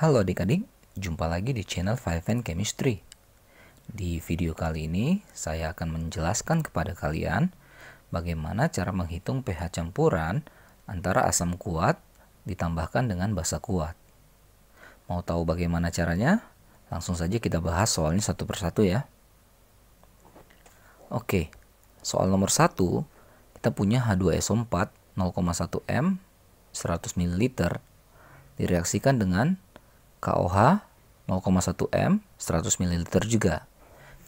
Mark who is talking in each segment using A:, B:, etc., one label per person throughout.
A: Halo adik-adik, jumpa lagi di channel Five and Chemistry. Di video kali ini, saya akan menjelaskan kepada kalian bagaimana cara menghitung pH campuran antara asam kuat ditambahkan dengan basa kuat. Mau tahu bagaimana caranya? Langsung saja kita bahas soalnya satu persatu ya. Oke, soal nomor 1, kita punya H2SO4 0,1 M 100 ml direaksikan dengan KOH 0,1 M 100 ml juga.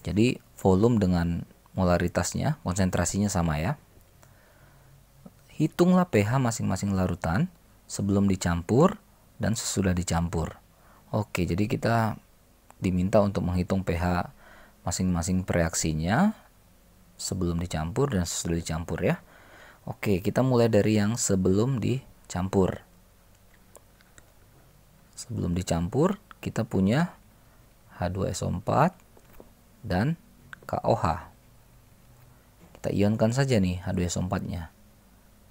A: Jadi volume dengan molaritasnya, konsentrasinya sama ya. Hitunglah pH masing-masing larutan sebelum dicampur dan sesudah dicampur. Oke, jadi kita diminta untuk menghitung pH masing-masing reaksinya sebelum dicampur dan sesudah dicampur ya. Oke, kita mulai dari yang sebelum dicampur. Sebelum dicampur, kita punya H2SO4 dan KOH. Kita ionkan saja nih H2SO4-nya.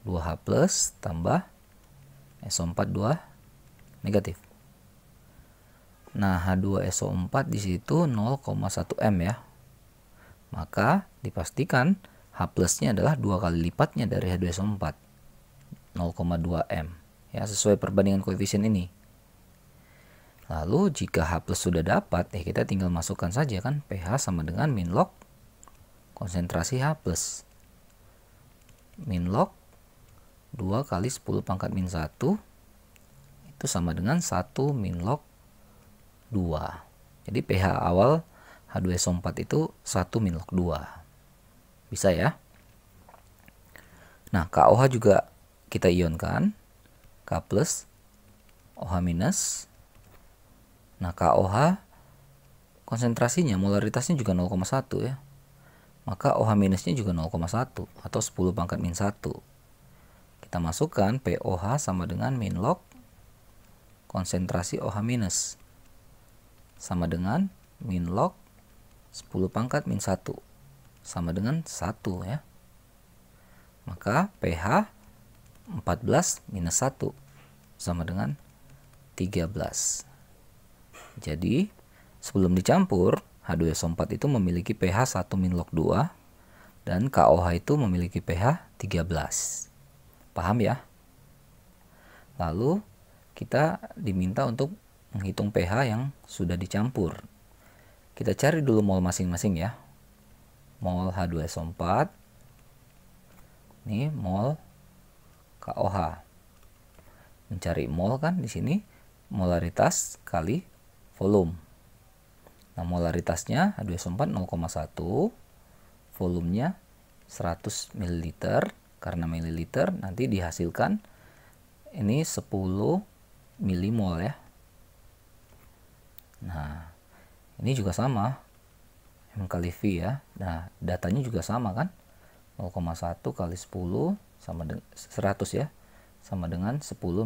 A: 2H plus tambah SO4 2 negatif. Nah, H2SO4 di situ 0,1 M ya. Maka dipastikan H plusnya adalah 2 kali lipatnya dari H2SO4. 0,2 M. Ya, sesuai perbandingan koefisien ini. Lalu jika H plus sudah dapat, kita tinggal masukkan saja kan pH sama dengan min log konsentrasi H plus. Min log 2 kali 10 pangkat min 1 itu sama dengan 1 min log 2. Jadi pH awal H2SO4 itu 1 min log 2. Bisa ya? Nah, KOH juga kita ionkan. K plus, OH minus. Nah, KOH konsentrasinya, molaritasnya juga 0,1 ya. Maka OH minusnya juga 0,1 atau 10 pangkat min 1. Kita masukkan POH sama dengan min log konsentrasi OH minus. Sama dengan min log 10 pangkat min 1. Sama dengan 1 ya. Maka pH 14 minus 1 sama dengan 13. Jadi, sebelum dicampur, H2SO4 itu memiliki pH 1 min log 2 dan KOH itu memiliki pH 13. Paham ya? Lalu, kita diminta untuk menghitung pH yang sudah dicampur. Kita cari dulu mol masing-masing ya. Mol H2SO4. Ini mol KOH. Mencari mol kan di sini molaritas kali volume. Nah, molaritasnya H2SO4 0,1, volumenya 100 ml, karena mililiter nanti dihasilkan ini 10 milimol ya. Nah, ini juga sama, M kali V ya. Nah, datanya juga sama kan, 0,1 kali 10 sama dengan 100 ya, sama dengan 10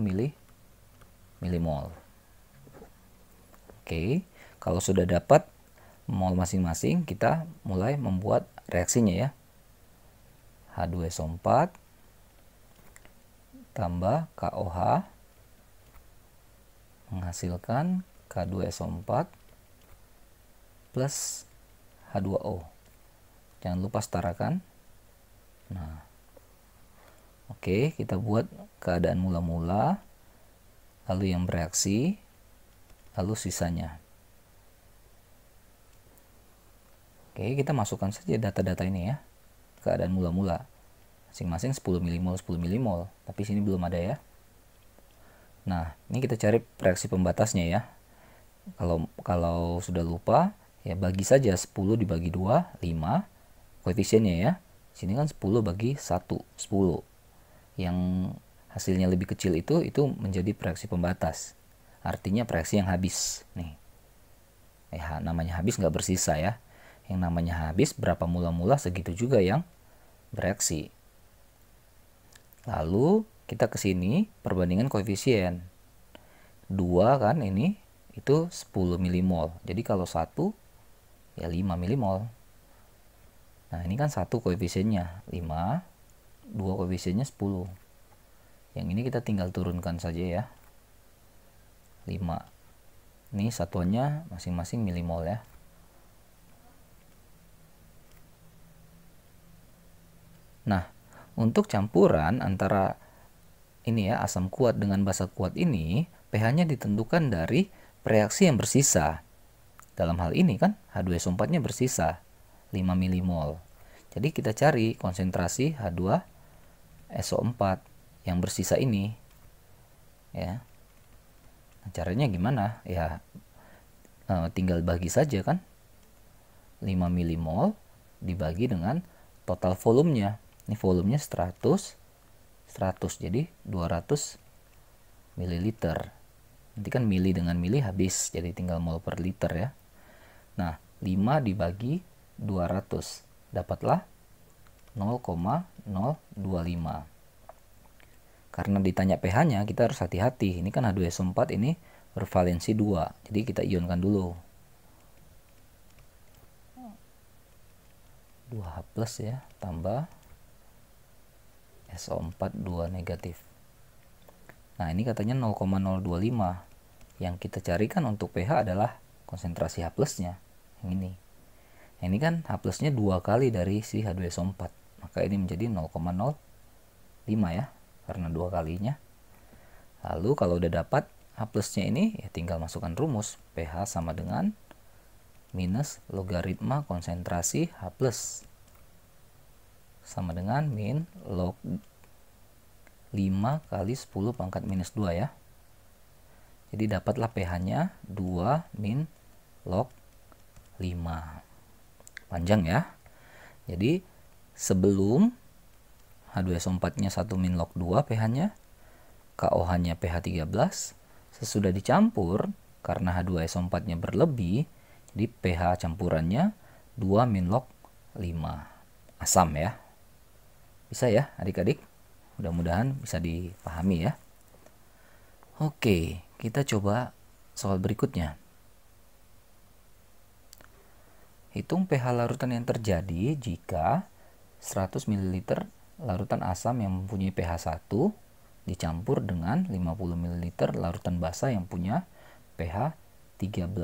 A: milimol. Oke, kalau sudah dapat mol masing-masing, kita mulai membuat reaksinya ya. H2SO4 tambah KOH menghasilkan K2SO4 plus H2O. Jangan lupa setarakan. Nah, oke, kita buat keadaan mula-mula, lalu yang bereaksi, lalu sisanya. Oke, kita masukkan saja data-data ini ya. Keadaan mula-mula. Masing-masing 10 milimol, 10 milimol. Tapi sini belum ada ya. Nah, ini kita cari reaksi pembatasnya ya. Kalau sudah lupa, ya bagi saja 10 dibagi 2, 5. Koefisiennya ya. Sini kan 10 bagi 1, 10. Yang hasilnya lebih kecil itu menjadi reaksi pembatas. Artinya reaksi yang habis nih. Namanya habis nggak bersisa ya. Yang namanya habis berapa mula-mula segitu juga yang bereaksi. Lalu kita ke sini perbandingan koefisien. 2 kan ini itu 10 milimol. Jadi kalau 1 ya 5 milimol. Nah, ini kan 1 koefisiennya 5, 2 koefisiennya 10. Yang ini kita tinggal turunkan saja ya. 5 Ini satuannya masing-masing milimol ya. Nah, untuk campuran antara ini ya, asam kuat dengan basa kuat ini, pH-nya ditentukan dari reaksi yang bersisa. Dalam hal ini kan H2SO4-nya bersisa 5 milimol. Jadi kita cari konsentrasi H2SO4 yang bersisa ini. Ya. Nah, caranya gimana? Ya tinggal bagi saja kan. 5 milimol dibagi dengan total volumenya. Ini volumenya 100 jadi 200 mililiter. Nanti kan mili dengan mili habis, jadi tinggal mol per liter ya. Nah, 5 dibagi 200 dapatlah 0,025. Karena ditanya pH-nya, kita harus hati-hati. Ini kan H2SO4 ini bervalensi 2, jadi kita ionkan dulu. 2H plus ya, tambah SO4 2 negatif. Nah, ini katanya 0,025. Yang kita carikan untuk pH adalah konsentrasi H plusnya. Yang ini. Yang ini kan H plusnya 2 kali dari si H2SO4. Maka ini menjadi 0,05 ya, karena 2 kalinya. Lalu kalau udah dapat H plusnya ini, ya tinggal masukkan rumus. pH sama dengan minus logaritma konsentrasi H plus. Sama dengan min log 5 kali 10 pangkat minus 2 ya. Jadi dapatlah pH-nya 2 min log 5. Panjang ya. Jadi sebelum H2SO4-nya 1 min log 2 pH-nya, KOH-nya pH 13, sesudah dicampur karena H2SO4-nya berlebih, jadi pH campurannya 2 min log 5. Asam ya. Bisa ya adik-adik? Mudah-mudahan bisa dipahami ya. Oke, kita coba soal berikutnya. Hitung pH larutan yang terjadi jika 100 ml larutan asam yang mempunyai pH 1 dicampur dengan 50 ml larutan basa yang punya pH 13.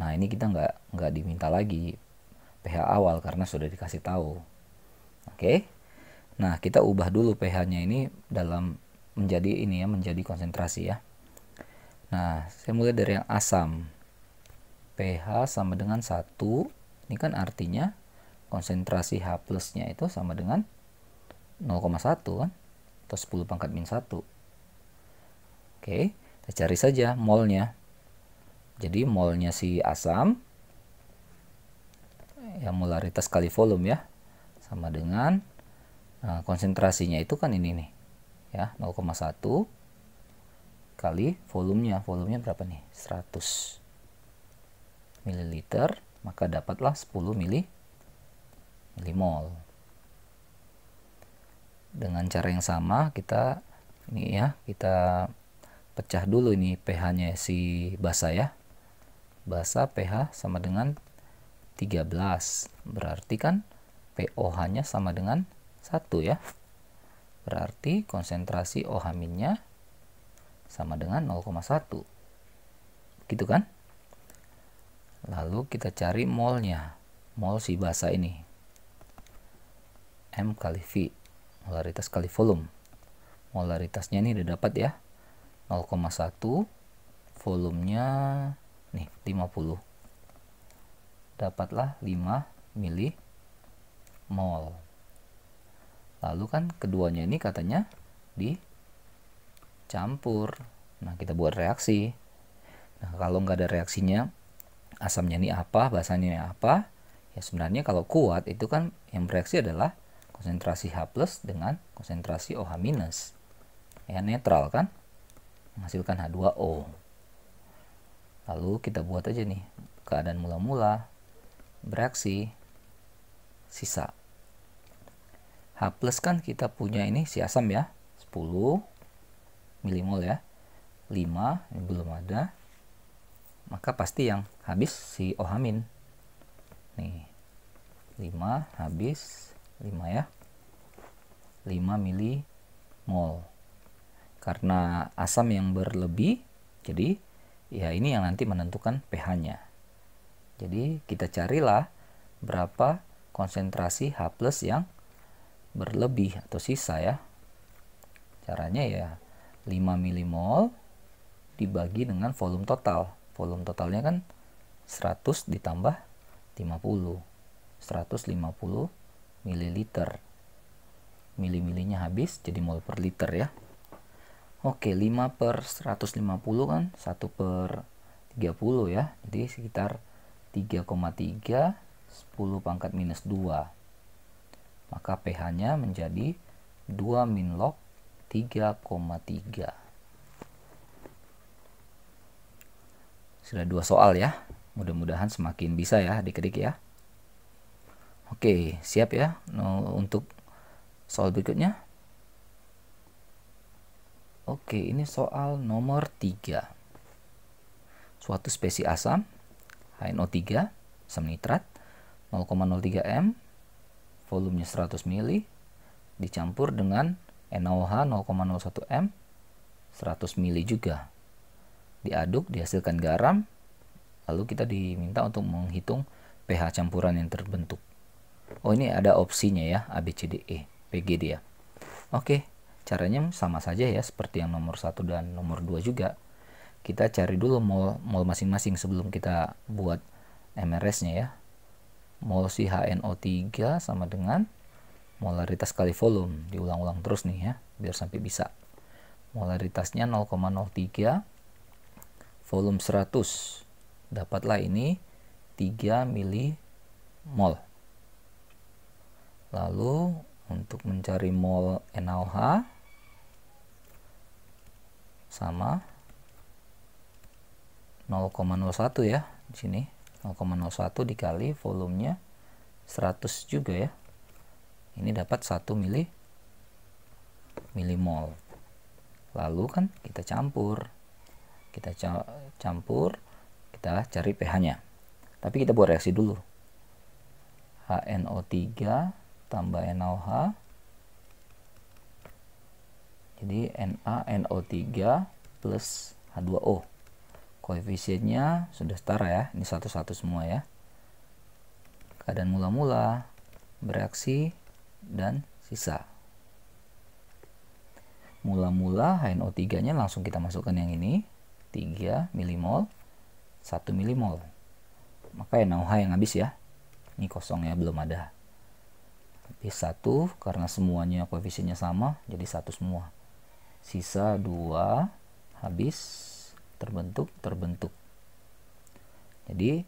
A: Nah, ini kita nggak diminta lagi pH awal karena sudah dikasih tahu. Oke. Nah, kita ubah dulu pH-nya ini dalam menjadi ini ya, menjadi konsentrasi ya. Nah, saya mulai dari yang asam. pH sama dengan 1. Ini kan artinya konsentrasi H plusnya itu sama dengan 0,1 kan? Atau 10 pangkat min 1. Oke, kita cari saja molnya. Jadi molnya si asam, ya molaritas kali volume ya, sama dengan konsentrasinya itu kan ini nih ya, 0,1 kali volumenya. Volumenya berapa nih? 100 ml, maka dapatlah 10 milimol. Dengan cara yang sama kita ini ya, kita pecah dulu ini pH-nya si basa ya. Basa pH sama dengan 13. Berarti kan POH-nya sama dengan 1 ya. Berarti konsentrasi OH-nya sama dengan 0,1. Gitu kan? Lalu kita cari molnya. Mol si basa ini. M kali V. Molaritas kali volume. Molaritasnya ini udah dapat ya. 0,1. Volumenya nih 50. Dapatlah 5 milimol. Lalu kan keduanya ini katanya dicampur. Nah, kita buat reaksi. Nah, kalau nggak ada reaksinya, asamnya ini apa, basanya ini apa? Ya sebenarnya kalau kuat itu kan yang bereaksi adalah konsentrasi H plus dengan konsentrasi OH minus. Ya netral kan? Menghasilkan H2O. Lalu kita buat aja nih keadaan mula-mula, bereaksi, sisa. H plus kan kita punya ini si asam ya, 10 milimol ya. 5 ini belum ada. Maka pasti yang habis si OH min. Nih. 5 habis 5 ya. 5 milimol. Karena asam yang berlebih, jadi Ya ini yang nanti menentukan pH-nya. Jadi kita carilah berapa konsentrasi H+ yang berlebih atau sisa ya. Caranya ya 5 milimol dibagi dengan volume total. Volume totalnya kan 100 ditambah 50. 150 mililiter. Mili-milinya habis jadi mol per liter ya. Oke, 5 per 150 kan 1 per 30 ya. Jadi sekitar 3,3 10 pangkat minus 2. Maka pH-nya menjadi 2 min log 3,3. Sudah 2 soal ya. Mudah-mudahan semakin bisa ya adik-adik ya. Oke, siap ya untuk soal berikutnya. Oke, ini soal nomor 3. Suatu spesies asam HNO3 asam nitrat 0,03 m, volumenya 100 ml, dicampur dengan NaOH 0,01 m, 100 ml juga. Diaduk, dihasilkan garam, lalu kita diminta untuk menghitung pH campuran yang terbentuk. Oh, ini ada opsinya ya, A, B, C, D, E, PGD ya. Oke, caranya sama saja ya, seperti yang nomor 1 dan nomor 2 juga. Kita cari dulu mol masing-masing sebelum kita buat MRS-nya ya. Mol si HNO3 sama dengan molaritas kali volume. Diulang-ulang terus nih ya, biar sampai bisa. Molaritasnya 0,03, volume 100. Dapatlah ini 3 milimol. Lalu untuk mencari mol NaOH sama 0,01 ya di sini. 0,01 dikali volumenya 100 juga ya. Ini dapat 1 milimol. Lalu kan kita campur. Kita campur, kita cari pH-nya. Tapi kita buat reaksi dulu. HNO3 tambah NaOH. Jadi NaNO3 plus H2O. Koefisiennya sudah setara ya, ini satu-satu semua ya. Keadaan mula-mula, bereaksi, dan sisa. Mula-mula HNO3 nya langsung kita masukkan yang ini, 3 milimol, 1 milimol. Maka NaOH yang habis ya, ini kosong ya, belum ada. Habis 1, karena semuanya koefisiennya sama, jadi 1 semua. Sisa 2, habis, terbentuk. Jadi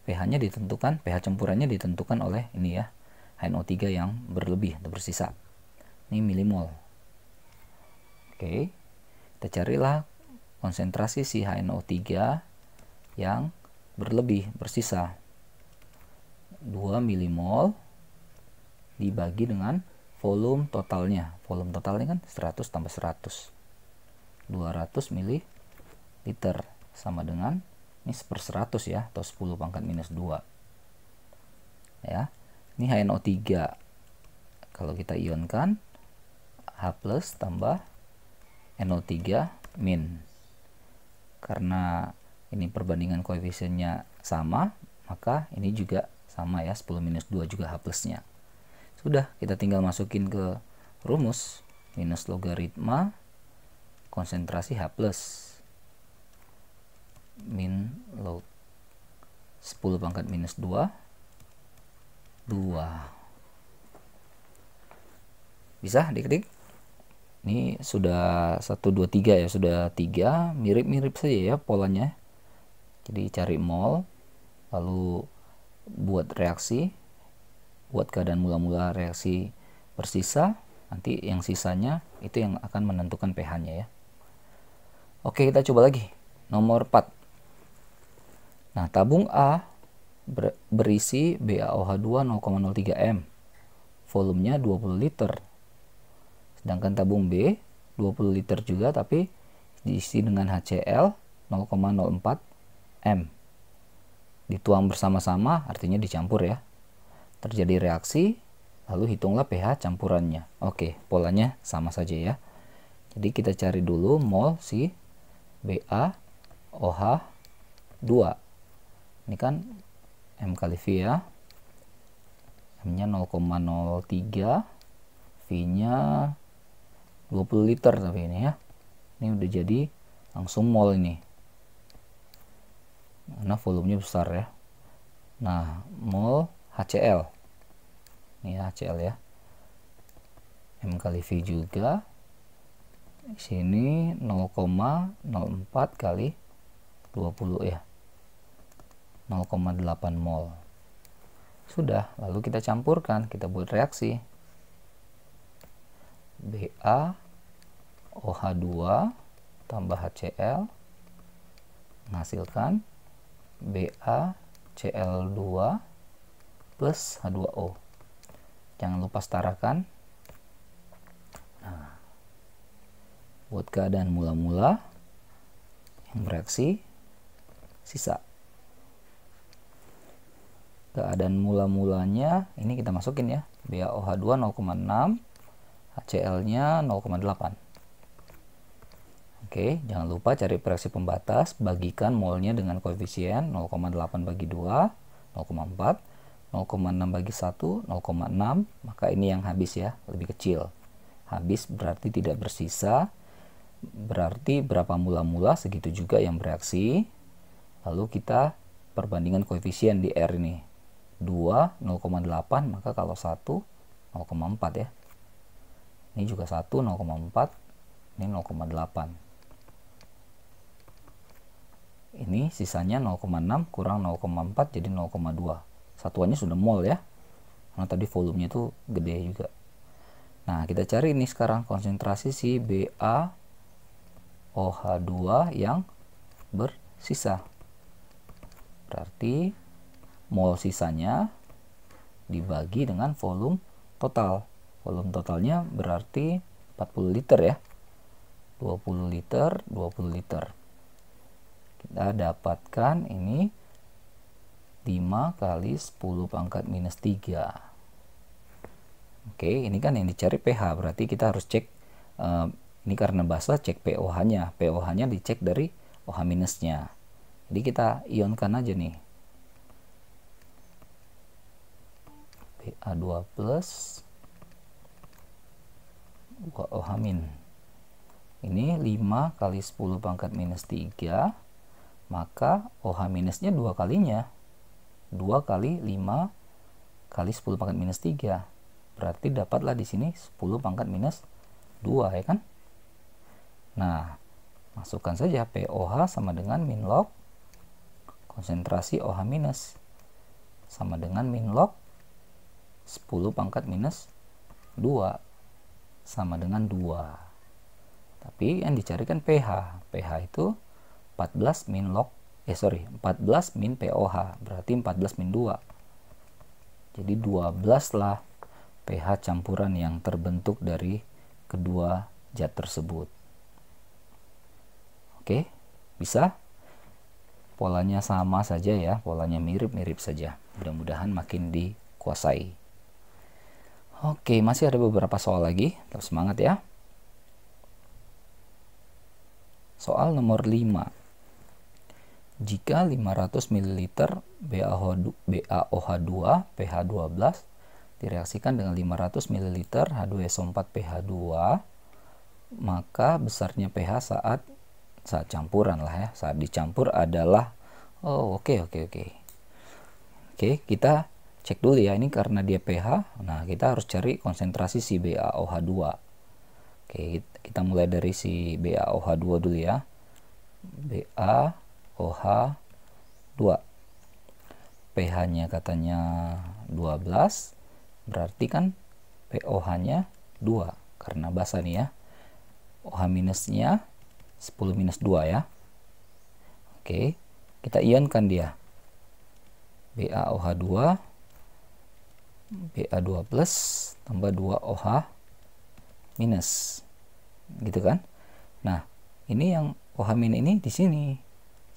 A: pH-nya ditentukan, pH campurannya ditentukan oleh ini ya, HNO3 yang berlebih atau bersisa. Ini milimol. Oke, kita carilah konsentrasi si HNO3 yang berlebih, bersisa. 2 milimol dibagi dengan volume totalnya. Volume totalnya kan 100 tambah 100. 200 ml sama dengan ini 1/100 ya, atau 10 pangkat minus 2 ya. Ini HNO3 kalau kita ionkan H+ tambah NO3 min. Karena ini perbandingan koefisiennya sama, maka ini juga sama ya, 10 minus 2 juga H+ nya. Sudah, kita tinggal masukin ke rumus minus logaritma konsentrasi H+ min log 10 pangkat minus 2 bisa adik-adik. Ini sudah 1, 2, 3 ya, sudah 3, mirip-mirip saja ya polanya. Jadi cari mol, lalu buat reaksi, buat keadaan mula-mula reaksi bersisa, nanti yang sisanya itu yang akan menentukan pH-nya ya. Oke, kita coba lagi nomor 4. Nah, tabung A berisi BaOH2 0,03 m, volumenya 20 liter. Sedangkan tabung B 20 liter juga, tapi diisi dengan HCl 0,04 m. Dituang bersama-sama, artinya dicampur ya. Terjadi reaksi, lalu hitunglah pH campurannya. Oke, polanya sama saja ya. Jadi kita cari dulu mol si BaOH2 OH 2. Ini kan M kali V ya. M-nya 0,03, V-nya 20 liter tapi ini ya. Ini udah jadi langsung mol ini. Karena volumenya besar ya. Nah, mol HCl. Ini HCl ya. M kali V juga. Di sini 0,04 kali 20 ya. 0,8 mol. Sudah, lalu kita campurkan, kita buat reaksi. Ba OH2 tambah HCl menghasilkan BaCl2 plus H2O. Jangan lupa setarakan. Nah, buat keadaan mula-mula yang bereaksi sisa. Keadaan mula-mulanya ini kita masukin ya. BaOH2 0,6, HCl-nya 0,8. Oke, jangan lupa cari reaksi pembatas, bagikan molnya dengan koefisien 0,8 bagi 2, 0,4, 0,6 bagi 1, 0,6, maka ini yang habis ya, lebih kecil. Habis berarti tidak bersisa, berarti berapa mula-mula segitu juga yang bereaksi. Lalu kita perbandingan koefisien di R ini. 2 0,8, maka kalau 1 0,4 ya. Ini juga 1 0,4, ini 0,8. Ini sisanya 0,6 kurang 0,4 jadi 0,2. Satuannya sudah mol ya. Karena tadi volumenya itu gede juga. Nah, kita cari ini sekarang konsentrasi si BaOH2 yang bersisa. Berarti mol sisanya dibagi dengan volume total. Volume totalnya berarti 40 liter ya. 20 liter, 20 liter. Kita dapatkan ini 5 kali 10 pangkat minus 3. Oke, ini kan yang dicari pH. Berarti kita harus cek, ini karena basah, cek pOH-nya. pOH-nya dicek dari OH minusnya. Jadi kita ionkan aja nih. Ba2 plus 2OH min. Ini 5 kali 10 pangkat minus 3. Maka OH minusnya 2 kalinya. 2 kali 5 kali 10 pangkat minus 3. Berarti dapatlah di sini 10 pangkat minus 2 ya kan. Nah, masukkan saja pOH sama dengan min log konsentrasi OH minus sama dengan min log 10 pangkat minus 2 sama dengan 2. Tapi yang dicarikan pH. pH itu 14 min log 14 min pOH, berarti 14 min 2. Jadi 12 lah pH campuran yang terbentuk dari kedua zat tersebut. Oke, bisa? Polanya sama saja ya, polanya mirip-mirip saja. Mudah-mudahan makin dikuasai. Oke, masih ada beberapa soal lagi. Tetap semangat ya. Soal nomor 5. Jika 500 ml BaOH2 pH 12 direaksikan dengan 500 ml H2SO4 pH 2, maka besarnya pH saat campuran lah ya. Saat dicampur adalah oke, kita cek dulu ya, ini karena dia pH. Nah, kita harus cari konsentrasi si BaOH2. Oke, kita mulai dari si BaOH2 dulu ya. BaOH2. pH-nya katanya 12. Berarti kan pOH-nya 2 karena basah nih ya. OH minusnya 10 minus 2 ya. Oke, kita ionkan dia. BaOH2 Ba2 plus tambah 2OH minus. Gitu kan? Nah, ini yang OH min ini di sini.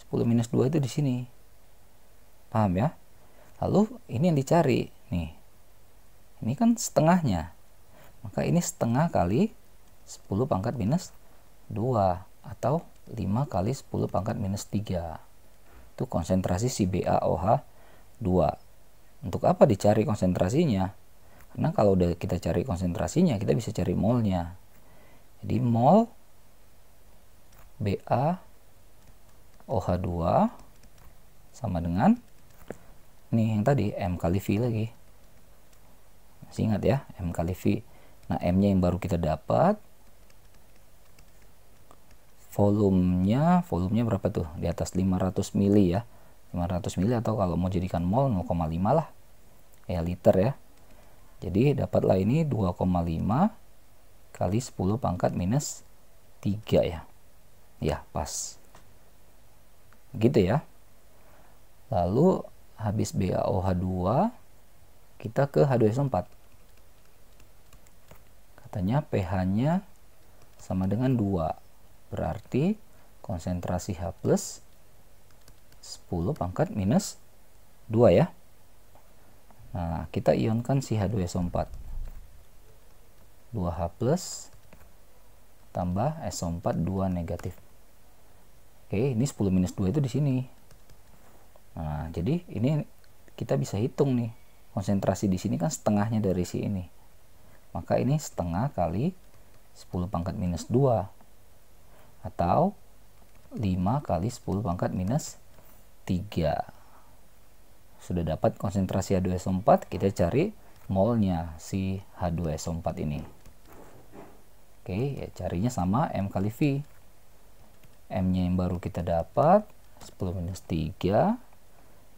A: 10 minus 2 itu di sini. Paham ya? Lalu ini yang dicari nih. Ini kan setengahnya. Maka ini setengah kali 10 pangkat minus 2 atau 5 kali 10 pangkat minus 3. Itu konsentrasi si BaOH2. Untuk apa dicari konsentrasinya? Karena kalau udah kita cari konsentrasinya, kita bisa cari molnya. Jadi mol BaOH2 sama dengan nih yang tadi, M kali V lagi. Masih ingat ya, M kali V. Nah, M-nya yang baru kita dapat. Volumenya berapa tuh? Di atas 500 mili ya. 500 mili atau kalau mau jadikan mol 0,5 lah. Ya, liter ya. Jadi dapatlah ini 2,5 kali 10 pangkat minus 3 ya. Ya, pas. Gitu ya. Lalu habis BaOH2 kita ke H2SO4. Katanya pH-nya sama dengan 2. Berarti konsentrasi H plus 10 pangkat minus 2 ya. Nah, kita ionkan si H2SO4. 2H plus tambah SO4 2 negatif. Oke, ini 10 minus 2 itu di sini. Nah, jadi ini kita bisa hitung nih. Konsentrasi di sini kan setengahnya dari si ini. Maka ini setengah kali 10 pangkat minus 2. Atau 5 kali 10 pangkat minus 3. Sudah dapat konsentrasi H2SO4, kita cari molnya si H2SO4 ini. Oke, ya carinya sama M kali V. M-nya yang baru kita dapat 10 minus 3.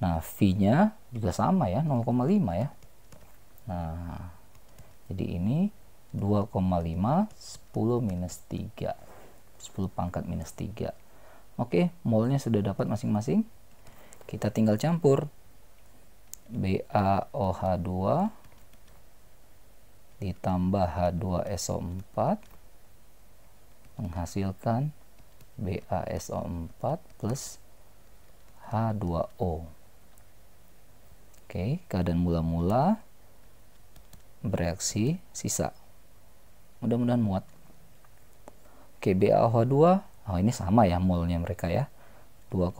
A: Nah, V-nya juga sama ya, 0,5 ya. Nah, jadi ini 2,5 10 minus 3. 10 pangkat minus 3. Oke, molnya sudah dapat masing-masing. Kita tinggal campur. BaOH2 ditambah H2SO4 menghasilkan BaSO4 plus H2O. Oke, keadaan mula-mula bereaksi sisa. Mudah-mudahan muat. Oke, BaOH2, oh ini sama ya molnya mereka ya. 2,5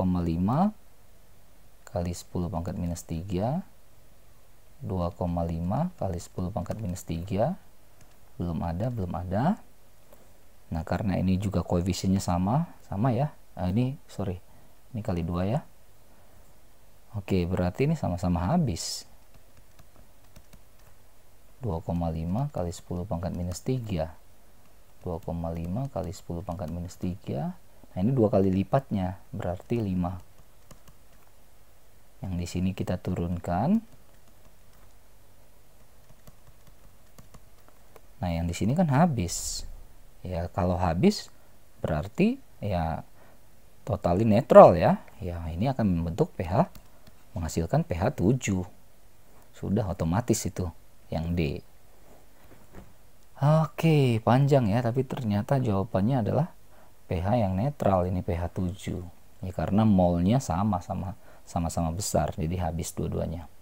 A: kali 10 pangkat minus 3. 2,5 kali 10 pangkat minus 3. Belum ada. Nah, karena ini juga koefisiennya sama ya. Ini kali 2 ya. Oke, berarti ini sama-sama habis. 2,5 kali 10 pangkat minus 3. 2,5 kali 10 pangkat minus 3. Nah, ini 2 kali lipatnya, berarti 5. Yang di sini kita turunkan. Nah, yang di sini kan habis. Ya, kalau habis berarti ya totally netral ya. Ya, ini akan membentuk pH, menghasilkan pH 7. Sudah otomatis itu yang D. Oke, panjang ya, tapi ternyata jawabannya adalah pH yang netral, ini pH 7. Ya, karena molnya sama-sama besar, jadi habis dua-duanya.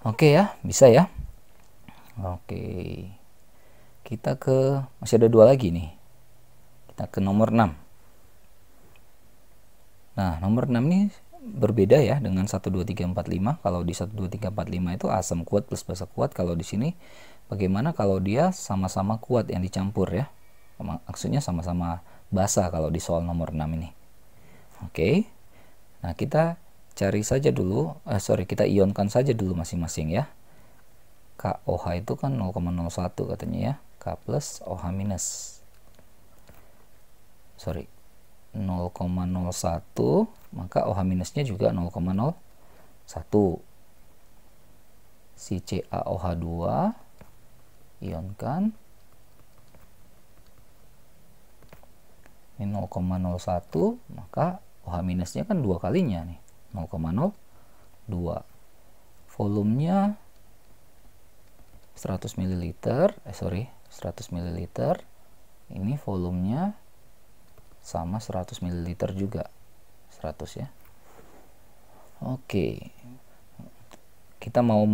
A: Oke ya, bisa ya. Oke. Kita masih ada 2 lagi nih. Kita ke nomor 6. Nah, nomor 6 ini berbeda ya dengan 1, 2, 3, 4, 5. Kalau di 1, 2, 3, 4, 5 itu asam kuat plus basa kuat. Kalau di sini bagaimana kalau dia sama-sama kuat yang dicampur ya? Maksudnya sama-sama basa kalau di soal nomor 6 ini. Oke. Nah, kita cari saja dulu, kita ionkan saja dulu masing-masing ya. KOH itu kan 0,01 katanya ya. K plus OH minus. 0,01, maka OH minusnya juga 0,01. Si CaOH2 ionkan. Ini 0,01, maka OH minusnya kan 2 kalinya nih, 0,02. Volumenya 100 ml, 100 ml. Ini volumenya sama 100 ml juga. 100 ya. Oke. Kita mau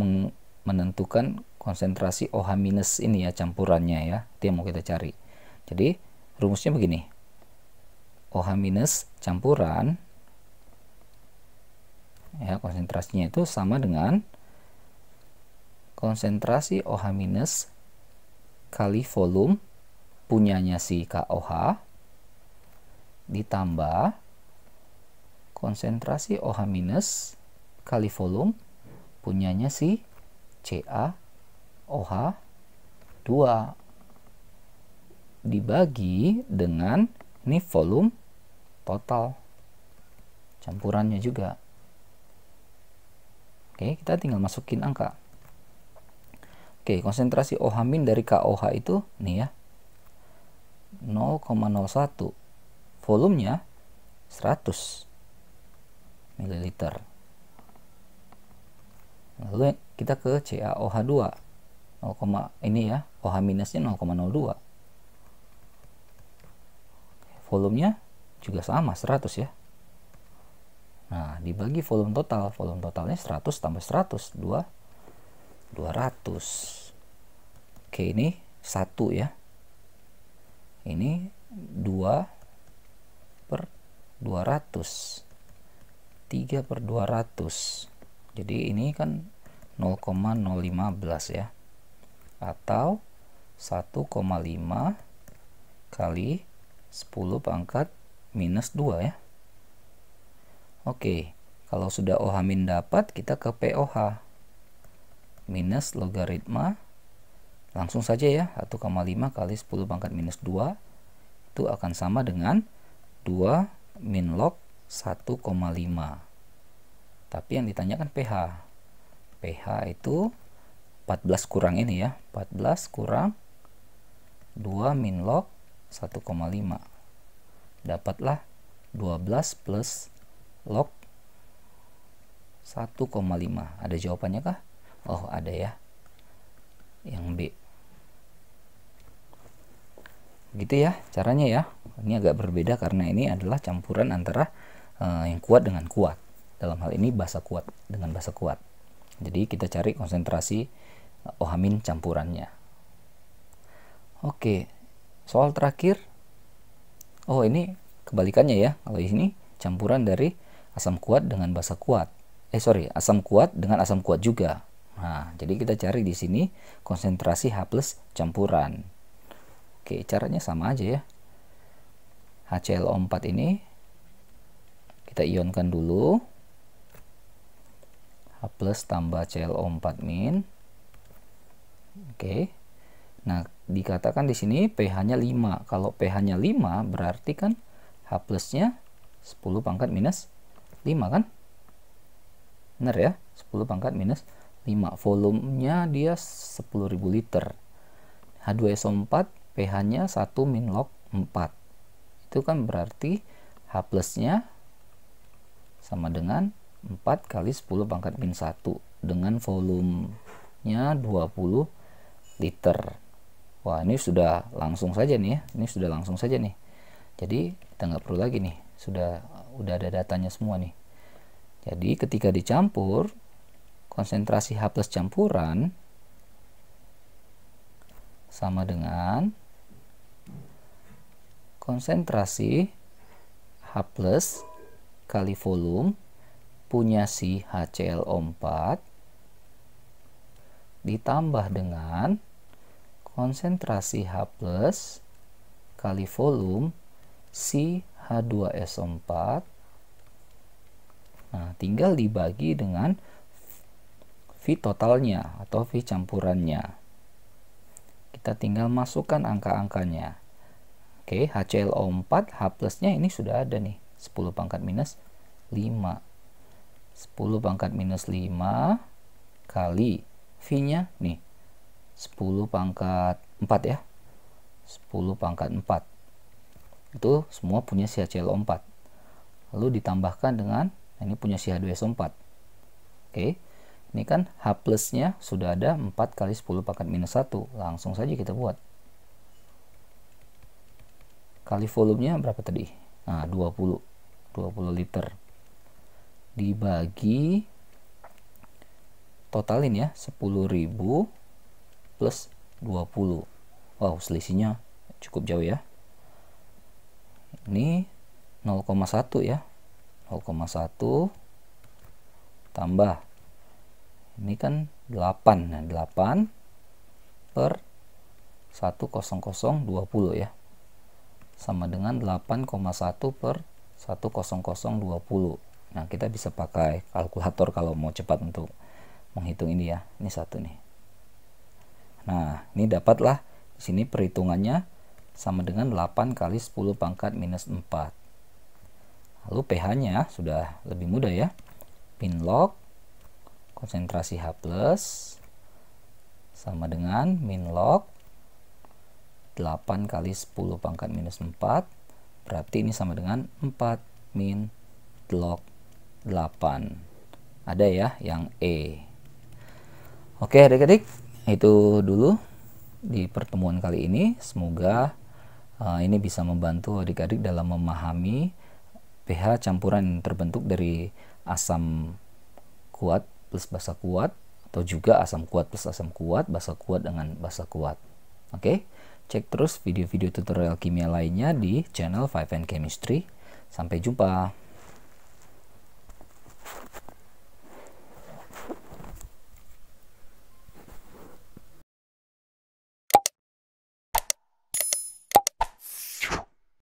A: menentukan konsentrasi OH minus ini ya, campurannya ya. Itu yang mau kita cari. Jadi rumusnya begini. OH minus campuran, ya, konsentrasinya itu sama dengan konsentrasi OH minus kali volume punyanya si KOH ditambah konsentrasi OH minus kali volume punyanya si CaOH2 dibagi dengan ini volume total campurannya juga. Oke, kita tinggal masukin angka. Oke, konsentrasi OH min dari KOH itu nih ya, 0,01. Volumenya 100 ml. Lalu kita ke CaOH2. Ini ya, OH minusnya 0,02. Volumenya juga sama 100 ya. Nah, dibagi volume totalnya 100 tambah 100, 200. Oke, ini 1 ya. Ini 2/200. 3/200. Jadi ini kan 0,015 ya. Atau 1,5 kali 10 pangkat minus 2 ya. Oke, kalau sudah OH min dapat, kita ke POH. Minus logaritma, langsung saja ya, 1,5 kali 10 pangkat minus 2, itu akan sama dengan 2 min log 1,5. Tapi yang ditanyakan pH. pH itu 14 kurang ini ya, 14 kurang 2 min log 1,5. Dapatlah 12 plus log 1,5. Ada jawabannya kah? Oh, ada ya. Yang B. Gitu ya caranya ya. Ini agak berbeda karena ini adalah campuran antara yang kuat dengan kuat. Dalam hal ini basa kuat dengan basa kuat. Jadi kita cari konsentrasi OH min campurannya. Oke, soal terakhir. Oh, ini kebalikannya ya. Kalau ini campuran dari asam kuat dengan basa kuat. Asam kuat dengan asam kuat juga. Nah, jadi kita cari di sini konsentrasi H+ campuran. Oke, caranya sama aja ya. HClO4 ini kita ionkan dulu. H+ tambah ClO4 min. Oke. Nah, dikatakan di sini pH-nya 5. Kalau pH-nya 5 berarti kan H+-nya 10 pangkat minus 5 kan? Benar ya? 10 pangkat minus 5. Volumenya dia 10.000 liter. H2SO4 pH-nya 1 min log 4. Itu kan berarti H+-nya sama dengan 4 kali 10 pangkat min 1 dengan volumenya 20 liter. Wah, ini sudah langsung saja nih ya. Ini sudah langsung saja nih. Jadi kita nggak perlu lagi nih. Udah ada datanya semua nih. Jadi ketika dicampur, konsentrasi H+ campuran sama dengan konsentrasi H+ kali volume punya si HClO4 ditambah dengan konsentrasi H+ kali volume si H2SO4. Nah, tinggal dibagi dengan V totalnya atau V campurannya. Kita tinggal masukkan angka-angkanya. Oke, HClO4 H+-nya ini sudah ada nih, 10 pangkat minus 5. 10 pangkat minus 5 kali V-nya nih 10 pangkat 4 ya. 10 pangkat 4. Itu semua punya si HClO4. Lalu ditambahkan dengan ini punya si H2SO4. Oke. Ini kan H+-nya sudah ada 4 kali 10 pangkat minus 1. Langsung saja kita buat. Kali volumenya berapa tadi? Nah, 20 liter. Dibagi totalin ya, 10.000 plus 20. Wow, selisihnya cukup jauh ya. Ini 0,1 ya. 0,1 tambah ini kan 8. Nah, 8 per 10020 ya. Sama dengan 8,1 per 10020. Nah, kita bisa pakai kalkulator kalau mau cepat untuk menghitung ini ya. Ini satu nih. Nah, ini dapatlah di sini perhitungannya sama dengan 8 kali 10 pangkat minus 4. Lalu pH-nya sudah lebih mudah ya. Min log konsentrasi H+ sama dengan min log 8 kali 10 pangkat minus 4. Berarti ini sama dengan 4 min log 8. Ada ya yang E. Oke adik-adik, itu dulu di pertemuan kali ini. Semoga ini bisa membantu adik-adik dalam memahami pH campuran yang terbentuk dari asam kuat plus basa kuat, atau juga asam kuat plus asam kuat, basa kuat dengan basa kuat. Oke, cek terus video-video tutorial kimia lainnya di channel 5N Chemistry. Sampai jumpa.